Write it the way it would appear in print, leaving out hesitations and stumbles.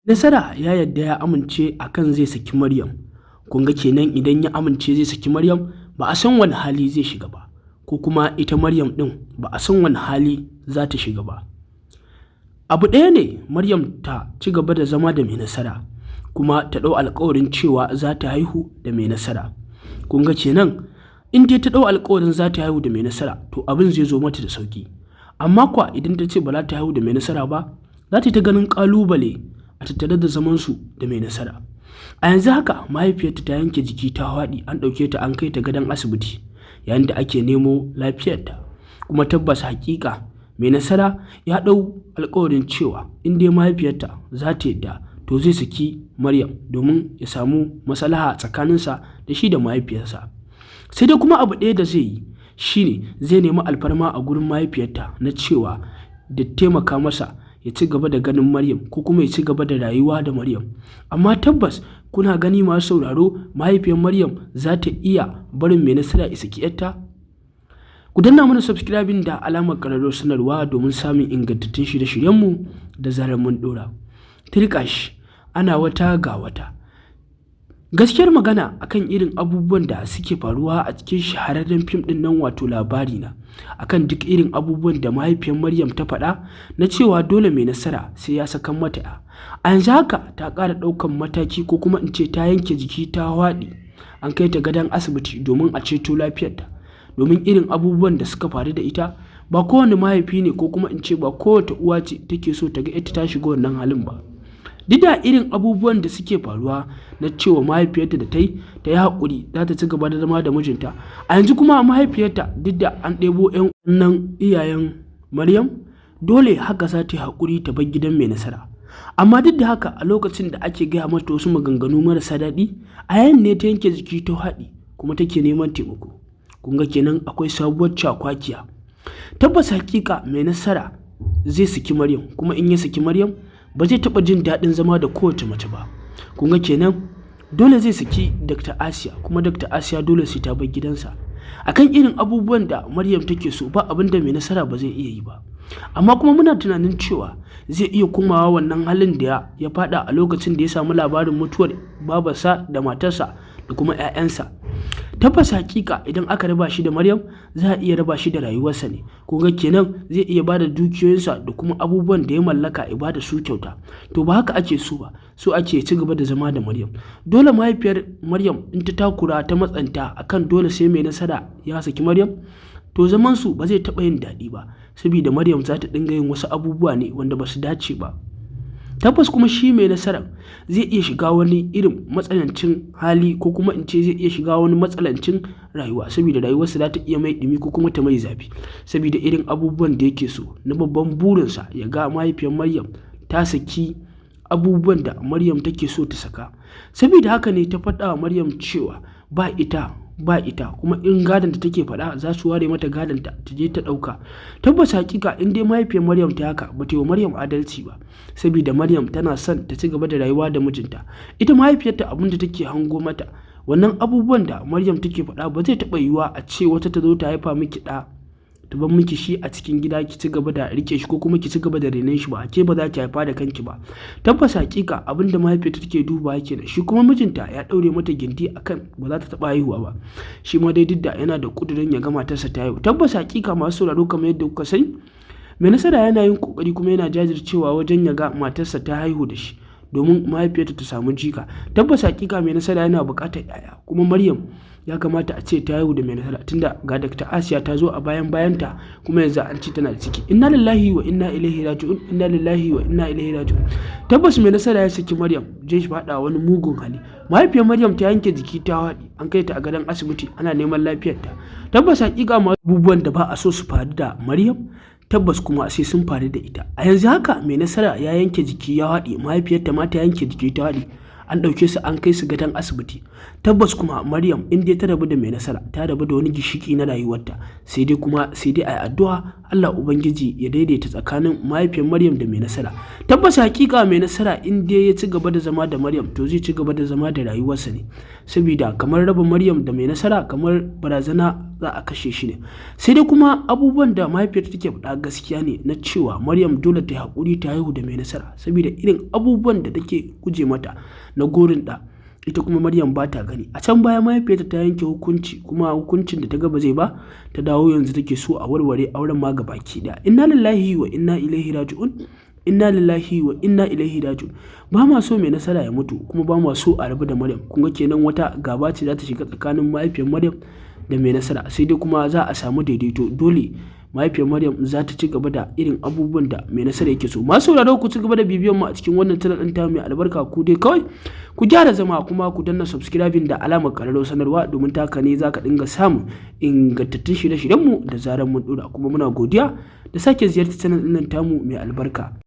Nasara ya yadda ya amince akan zai saki Maryam. Kun ga kenan idan ya amince zai saki Maryam ba a san wani hali zai shiga ba, ko kuma ita Maryam ɗin ba a san wani hali za ta shiga ba. Abu ɗaya ne Maryam ta ci gaba da zama da mai nasara, kuma ta ɗau alkawarin cewa za ta haihu da mai nasara. Kun ga kenan in dai ta ɗau alkawarin za ta haihu da mai nasara to abin zai zo mata da sauki. Amma kuwa idan ta ce ba za ta haihu da mai nasara ba, za ta yi ta ganin ƙalubale a tattare da zamansu da mai nasara. A yanzu haka mahaifiyarta ta yanke jiki ta faɗi, an ɗauke ta an kai ta gadon asibiti yayin da ake nemo lafiyarta. Kuma tabbas hakika mai nasara ya ɗau alkawarin cewa in dai mahaifiyarta za ta yadda to zai saki Maryam domin ya samu maslaha tsakaninsa da shi da mahaifiyarsa. Sai dai kuma abu ɗaya da zai yi shine zai nemi alfarma a gurin mahaifiyarta na cewa da taimaka masa ya ci gaba da ganin Maryam ko kuma ya ci gaba da rayuwa da Maryam. Amma tabbas kuna gani masu sauraro, mahaifiyar Maryam za ta iya barin mai nasara ya saki ‘yarta? Ku danna mana subscribing da alamar ƙararrawar sanarwa domin samun ingantattun shirye-shiryenmu da zarar mun ɗora. Tirƙashi ana wata ga wata. Gaskiyar magana akan irin abubuwan da suke faruwa a cikin shahararren fim ɗin nan wato Labarina, akan duk irin abubuwan da mahaifiyar Maryam ta faɗa na cewa dole mai nasara sai ya sakan mata ‘ya. A yanzu haka ta ƙara ɗaukan mataki ko kuma in ce ta yanke jiki ta waɗi, an kai ta gadon asibiti domin a ceto lafiyarta. Domin irin abubuwan da suka faru da ita ba kowane mahaifi ne ko kuma in ce ba kowace uwa ce take so ta ga ita ta shiga wannan halin ba. Duk da irin abubuwan da suke faruwa na cewa mahaifiyarta da ta yi haƙuri za ta ci gaba da zama da mijinta, a yanzu kuma mahaifiyarta duk da an ɗebo 'yan wannan iyayen Maryam dole haka za ta yi haƙuri ta bar gidan mai nasara. Amma duk da haka a lokacin da ake gaya mata wasu maganganu marasa daɗi, a yayin ne ta yanke jiki ta haɗi kuma take neman taimako. Kun ga kenan akwai sabuwar cakwakiya. Tabbas hakika mai nasara zai saki Maryam, kuma in ya saki Maryam ba zai taɓa jin daɗin zama da kowace mace ba. Kun ga kenan dole zai saki Dr. Asiya, kuma Dr. Asiya dole sai ta bar gidansa. Akan irin abubuwan da Maryam take so ba abin da mai nasara ba zai iya yi ba. Amma kuma muna tunanin cewa zai iya komawa wannan halin da ya faɗa a lokacin da ya samu labarin mutuwar babarsa da matarsa da kuma 'ya'yansa. Tabbas hakika idan aka raba shi da Maryam za a iya raba shi da rayuwarsa ne. Kun ga kenan zai iya bada dukiyoyinsa da kuma abubuwan da ya mallaka ya bada su kyauta. To ba haka ake so ba, so ake ci gaba da zama da Maryam. Dole mahaifiyar Maryam in ta takura ta matsanta akan dole sai mai nasara ya saki Maryam, to zaman su ba zai taɓa yin daɗi ba, saboda Maryam za ta dinga yin wasu abubuwa ne wanda ba su dace ba. Tabbas kuma shi mai nasara zai iya shiga wani irin matsanancin hali ko kuma in ce zai iya shiga wani matsanancin rayuwa, saboda rayuwarsa za ta iya mai ɗumi ko kuma ta mai zafi, saboda irin abubuwan da yake so na babban burinsa ya ga mahaifiyar Maryam ta saki abubuwan da Maryam take so ta saka. Saboda haka ne ta faɗa wa Maryam cewa ba ita kuma in gadon da take faɗa za su ware mata gadon ta je ta ɗauka. Tabbas hakika in dai mahaifiyar Maryam ta haka ba ta yi wa Maryam adalci ba, saboda Maryam tana son ta ci gaba da rayuwa da mijinta. Ita mahaifiyarta abin da take hango mata wannan abubuwan da Maryam take faɗa ba zai taɓa yiwuwa a ce wata ta zo ta haifa miki ɗa ta bar miki shi a cikin gida ki ci gaba da rike shi ko kuma ki ci gaba da renon shi ba, ke ba za ki haifa da kanki ba. Tabbas hakika abin da mahaifiyarta take dubawa kenan, shi kuma mijinta ya ɗaure mata gindi akan ba za ta taɓa haihuwa ba. Shi ma dai duk da yana da ƙudurin ya ga matarsa ta haihu. Tabbas hakika masu sauraro kamar yadda kuka sani, mai nasara yana yin ƙoƙari kuma yana jajircewa wajen ya ga matarsa ta haihu da shi domin mahaifiyarta ta samu jika. Tabbas hakika mai nasara yana buƙatar 'ya'ya, kuma Maryam ya kamata a ce ta haihu da mai nasara, tunda ga Dr. Asiya ta zo a bayanta kuma yanzu an ci tana da ciki. Inna lillahi wa inna ilaihi raji'un, inna lillahi wa inna ilaihi raji'un. Tabbas mai nasara ya saki Maryam zai faɗa wani mugun hali. Mahaifiyar Maryam ta yanke jiki ta waɗi, an kai ta a gadon asibiti ana neman lafiyarta. Tabbas hakika ma abubuwan da ba a so su faru da Maryam tabbas kuma sai sun faru da ita. A yanzu haka mai nasara ya yanke jiki ya waɗi, mahaifiyarta ma ta yanke jiki ta waɗi, an ɗauke su an kai su gadon asibiti. Tabbas kuma Maryam in dai ta rabu da Mai Nasara ta rabu da wani gishiki na rayuwarta, sai dai a yi addu'a Allah Ubangiji ya daidaita tsakanin mahaifiyar Maryam da Mai Nasara. Tabbas hakika Mai Nasara in dai ya ci gaba da zama da Maryam to zai ci gaba da zama da rayuwarsa ne, saboda kamar raba Maryam da Mai Nasara kamar barazana za a kashe shi ne. Sai dai kuma abubuwan da mahaifiyarta take faɗa gaskiya ne na cewa Maryam dole ta yi haƙuri ta haihu da Mai Nasara, saboda irin abubuwan da take guje mata na gorin ɗa ita kuma Maryam ba ta gani. A can baya mahaifiyarta ta yanke hukunci, kuma hukuncin da ta ga ba zai ba ta dawo yanzu take so a warware auren ma gabaki ɗaya. Inna lillahi wa inna ilaihi raji'un. Inna lillahi wa inna ilaihi raji'un. Ba ma so Mai Nasara ya mutu, kuma ba ma so a rabu da Maryam. Kun ga kenan wata gaba ce za ta shiga tsakanin mahaifiyar Maryam da Mai Nasara, sai dai kuma za a samu daidaito. Dole mahaifiyar Maryam za ta ci gaba da irin abubuwan da Mai Nasara yake so. Masu sauraro ku ci gaba da bibiyan mu a cikin wannan channel ɗin ta mai albarka. Ku dai kawai ku gyara zama, kuma ku danna subscribing da alamar ƙararrawar sanarwa, domin ta haka ne za ka dinga samun ingantattun shirye-shiryen mu da zarar mun ɗora. Kuma muna godiya da sake ziyartar channel ɗin tamu mai albarka.